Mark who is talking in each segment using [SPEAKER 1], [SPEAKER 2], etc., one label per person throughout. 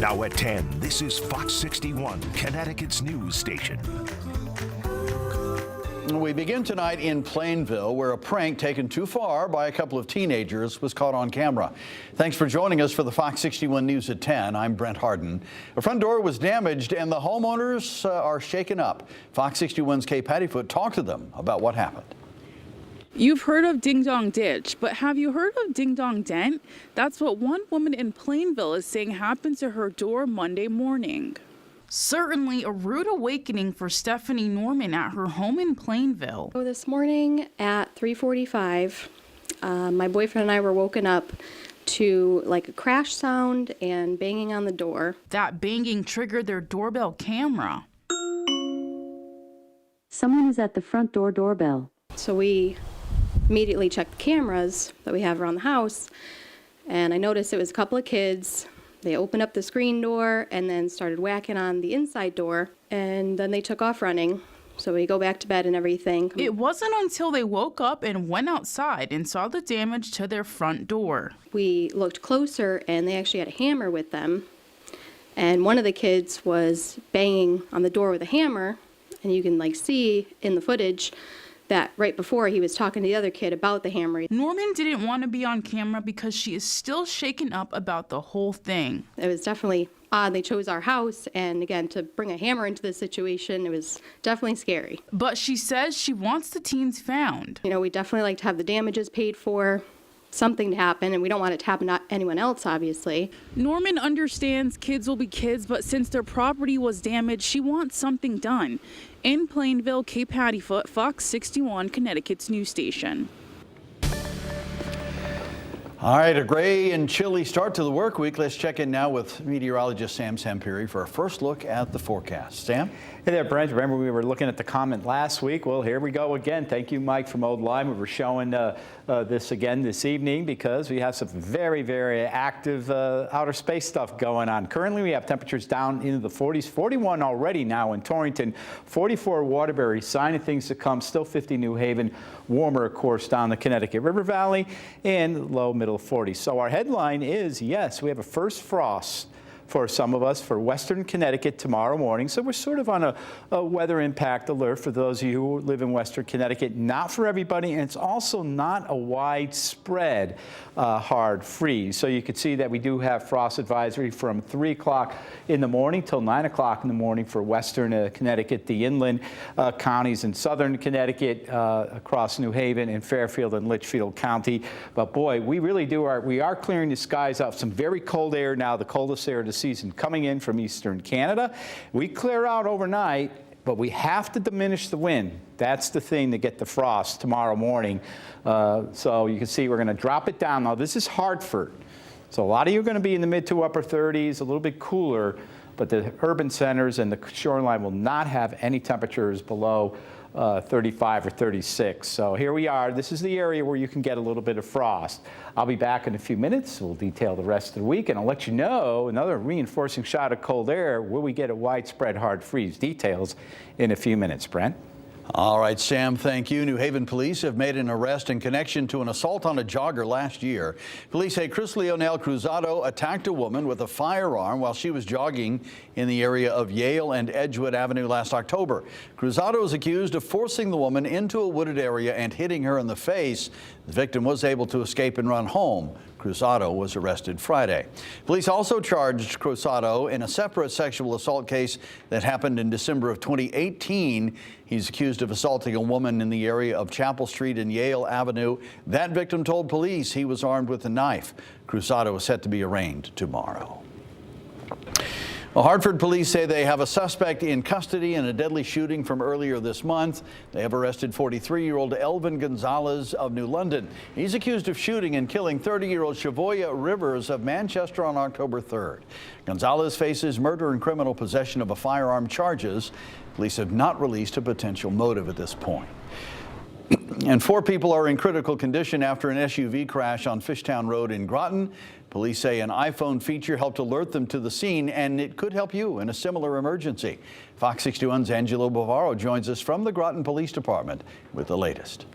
[SPEAKER 1] Now at 10, this is Fox 61, Connecticut's news station.
[SPEAKER 2] We begin tonight in Plainville, where a prank taken too far by a couple of teenagers was caught on camera. Thanks for joining us for the Fox 61 News at 10. I'm Brent Harden. A front door was damaged and the homeowners are shaken up. Fox 61's Kay Pattyfoot talked to them about what happened.
[SPEAKER 3] You've heard of Ding Dong Ditch, but have you heard of Ding Dong Dent? That's what one woman in Plainville is saying happened to her door Monday morning. Certainly a rude awakening for Stephanie Norman at her home in Plainville.
[SPEAKER 4] So this morning at 3:45, my boyfriend and I were woken up to like a crash sound and banging on the door.
[SPEAKER 3] That banging triggered their doorbell camera.
[SPEAKER 5] Someone is at the front door doorbell.
[SPEAKER 4] So we immediately checked the cameras that we have around the house, and I noticed it was a couple of kids. They opened up the screen door and then started whacking on the inside door, and then they took off running. So we go back to bed and everything.
[SPEAKER 3] It wasn't until they woke up and went outside and saw the damage to their front door.
[SPEAKER 4] We looked closer, and they actually had a hammer with them. And one of the kids was banging on the door with a hammer, and you can see in the footage that right before he was talking to the other kid about the hammer.
[SPEAKER 3] Norman didn't want to be on camera because she is still shaken up about the whole thing.
[SPEAKER 4] It was definitely odd. They chose our house, and again, to bring a hammer into this situation, it was definitely scary.
[SPEAKER 3] But she says she wants the teens found.
[SPEAKER 4] We definitely like to have the damages paid for, something to happen, and we don't want it to happen to anyone else, obviously.
[SPEAKER 3] Norman understands kids will be kids, but since their property was damaged, she wants something done. In Plainville, Kay Pattyfoot, Fox 61, Connecticut's news station.
[SPEAKER 2] All right, a gray and chilly start to the work week. Let's check in now with meteorologist Sam Samperi for a first look at the forecast. Sam?
[SPEAKER 6] Hey there, Brent. Remember we were looking at the comment last week? Well, here we go again. Thank you, Mike, from Old Lyme. We were showing this again this evening because we have some very, very active outer space stuff going on. Currently, we have temperatures down into the 40s, 41 already now in Torrington, 44 Waterbury, sign of things to come, still 50 New Haven, warmer, of course, down the Connecticut River Valley, and low middle 40s. So our headline is, yes, we have a first frost for some of us for Western Connecticut tomorrow morning. So we're sort of on a weather impact alert for those of you who live in Western Connecticut. Not for everybody, and it's also not a widespread hard freeze. So you can see that we do have frost advisory from 3 o'clock in the morning till 9 o'clock in the morning for Western Connecticut, the inland counties in Southern Connecticut, across New Haven and Fairfield and Litchfield County. But boy, we really we are clearing the skies out. Some very cold air now, the coldest air of the season coming in from eastern Canada. We clear out overnight, but we have to diminish the wind. That's the thing to get the frost tomorrow morning. So you can see we're going to drop it down. Now this is Hartford. So a lot of you are going to be in the mid to upper 30s, a little bit cooler, but the urban centers and the shoreline will not have any temperatures below 35 or 36. So here we are. This is the area where you can get a little bit of frost. I'll be back in a few minutes. We'll detail the rest of the week, and I'll let you know another reinforcing shot of cold air. Will we get a widespread hard freeze? Details in a few minutes. Brent?
[SPEAKER 2] All right, Sam, thank you. New Haven police have made an arrest in connection to an assault on a jogger last year. Police say Chris Leonel Cruzado attacked a woman with a firearm while she was jogging in the area of Yale and Edgewood Avenue last October. Cruzado is accused of forcing the woman into a wooded area and hitting her in the face. The victim was able to escape and run home. Cruzado was arrested Friday. Police also charged Cruzado in a separate sexual assault case that happened in December of 2018. He's accused of assaulting a woman in the area of Chapel Street and Yale Avenue. That victim told police he was armed with a knife. Cruzado is set to be arraigned tomorrow. Well, Hartford police say they have a suspect in custody in a deadly shooting from earlier this month. They have arrested 43-year-old Elvin Gonzalez of New London. He's accused of shooting and killing 30-year-old Shavoya Rivers of Manchester on October 3rd. Gonzalez faces murder and criminal possession of a firearm charges. Police have not released a potential motive at this point. And 4 people are in critical condition after an SUV crash on Fishtown Road in Groton. Police say an iPhone feature helped alert them to the scene, and it could help you in a similar emergency. Fox 61's Angelo Bavaro joins us from the Groton Police Department with the latest.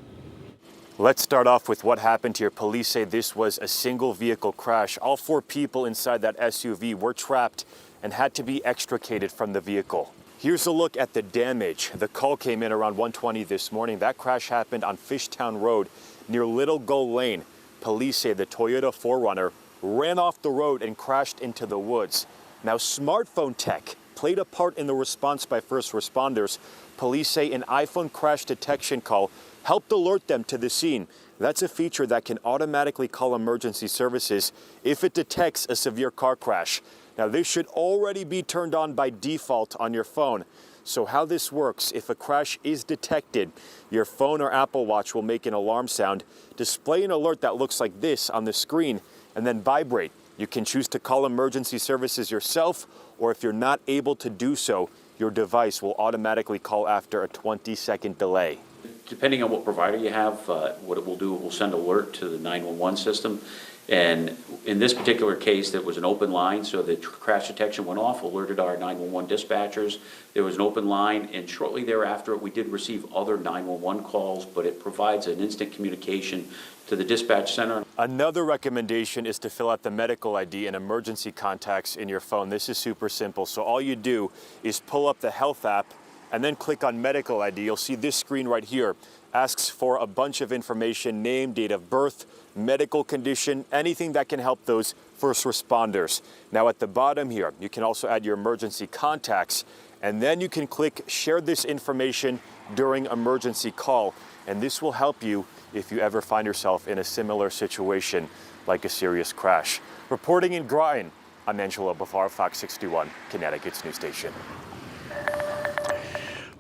[SPEAKER 7] Let's start off with what happened here. Police say this was a single vehicle crash. All 4 people inside that SUV were trapped and had to be extricated from the vehicle. Here's a look at the damage. The call came in around 1:20 this morning. That crash happened on Fishtown Road near Little Gull Lane. Police say the Toyota 4Runner ran off the road and crashed into the woods. Now, smartphone tech played a part in the response by first responders. Police say an iPhone crash detection call helped alert them to the scene. That's a feature that can automatically call emergency services if it detects a severe car crash. Now, this should already be turned on by default on your phone. So how this works, if a crash is detected, your phone or Apple Watch will make an alarm sound, display an alert that looks like this on the screen, and then vibrate. You can choose to call emergency services yourself, or if you're not able to do so, your device will automatically call after a 20-second delay.
[SPEAKER 8] Depending on what provider you have, what it will do, it will send alert to the 911 system. And in this particular case, there was an open line, so the crash detection went off, alerted our 911 dispatchers. There was an open line, and shortly thereafter, we did receive other 911 calls, but it provides an instant communication to the dispatch center.
[SPEAKER 7] Another recommendation is to fill out the medical ID and emergency contacts in your phone. This is super simple. So all you do is pull up the health app and then click on medical ID. You'll see this screen right here asks for a bunch of information: name, date of birth, medical condition, anything that can help those first responders. Now at the bottom here, you can also add your emergency contacts, and then you can click share this information during emergency call. And this will help you if you ever find yourself in a similar situation like a serious crash. Reporting in Groton, I'm Angelo Bafar, Fox 61, Connecticut's news station.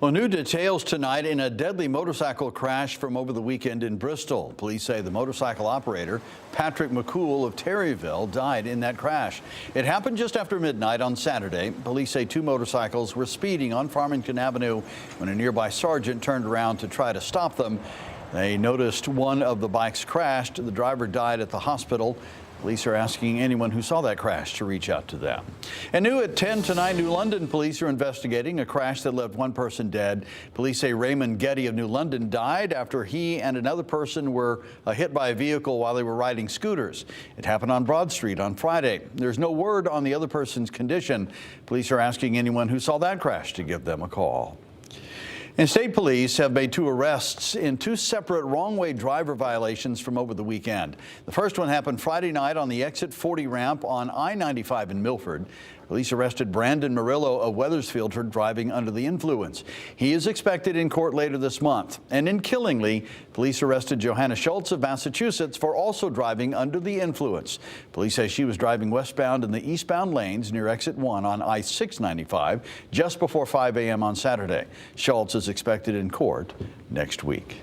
[SPEAKER 2] Well, new details tonight in a deadly motorcycle crash from over the weekend in Bristol. Police say the motorcycle operator, Patrick McCool of Terryville, died in that crash. It happened just after midnight on Saturday. Police say 2 motorcycles were speeding on Farmington Avenue when a nearby sergeant turned around to try to stop them. They noticed one of the bikes crashed. The driver died at the hospital. Police are asking anyone who saw that crash to reach out to them. And new at 10 tonight, New London police are investigating a crash that left 1 person dead. Police say Raymond Getty of New London died after he and another person were hit by a vehicle while they were riding scooters. It happened on Broad Street on Friday. There's no word on the other person's condition. Police are asking anyone who saw that crash to give them a call. And state police have made 2 arrests in 2 separate Wrongway driver violations from over the weekend. The first one happened Friday night on the exit 40 ramp on I-95 in Milford. Police arrested Brandon Murillo of Weathersfield for driving under the influence. He is expected in court later this month. And in Killingly, police arrested Johanna Schultz of Massachusetts for also driving under the influence. Police say she was driving westbound in the eastbound lanes near exit 1 on I-695 just before 5 a.m. on Saturday. Schultz is expected in court next week.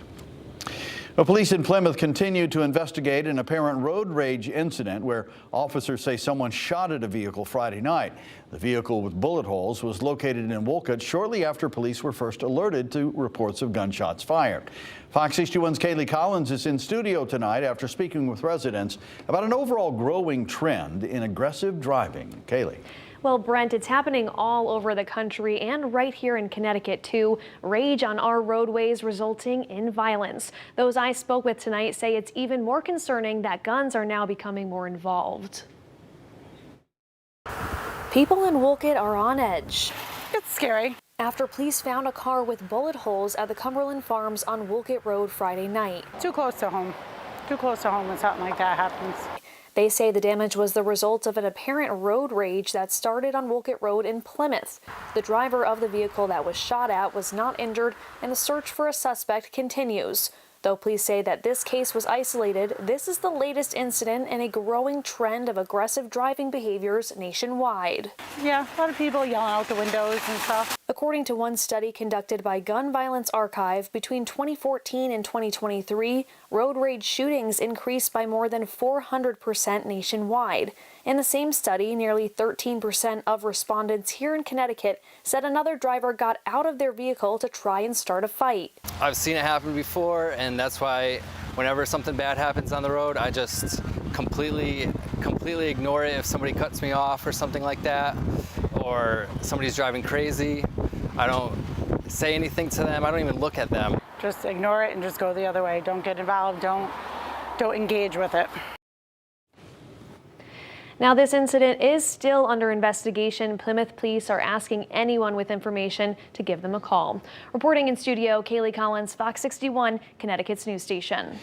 [SPEAKER 2] Well, police in Plymouth continue to investigate an apparent road rage incident where officers say someone shot at a vehicle Friday night. The vehicle with bullet holes was located in Wolcott shortly after police were first alerted to reports of gunshots fired. Fox 61's Kaylee Collins is in studio tonight after speaking with residents about an overall growing trend in aggressive driving. Kaylee.
[SPEAKER 9] Well, Brent, it's happening all over the country and right here in Connecticut, too. Rage on our roadways resulting in violence. Those I spoke with tonight say it's even more concerning that guns are now becoming more involved. People in Wolcott are on edge.
[SPEAKER 10] It's scary.
[SPEAKER 9] After police found a car with bullet holes at the Cumberland Farms on Wolcott Road Friday night.
[SPEAKER 10] Too close to home. Too close to home when something like that happens.
[SPEAKER 9] They say the damage was the result of an apparent road rage that started on Wolcott Road in Plymouth. The driver of the vehicle that was shot at was not injured, and the search for a suspect continues. Though police say that this case was isolated, this is the latest incident in a growing trend of aggressive driving behaviors nationwide.
[SPEAKER 10] Yeah, a lot of people yelling out the windows and stuff.
[SPEAKER 9] According to one study conducted by Gun Violence Archive, between 2014 and 2023, road rage shootings increased by more than 400% nationwide. In the same study, nearly 13% of respondents here in Connecticut said another driver got out of their vehicle to try and start a fight.
[SPEAKER 11] I've seen it happen before, and that's why whenever something bad happens on the road, I just completely ignore it. If somebody cuts me off or something like that, or somebody's driving crazy, I don't say anything to them. I don't even look at them.
[SPEAKER 10] Just ignore it and just go the other way. Don't get involved. Don't engage with it.
[SPEAKER 9] Now, this incident is still under investigation. Plymouth police are asking anyone with information to give them a call. Reporting in studio, Kaylee Collins, Fox 61, Connecticut's news station.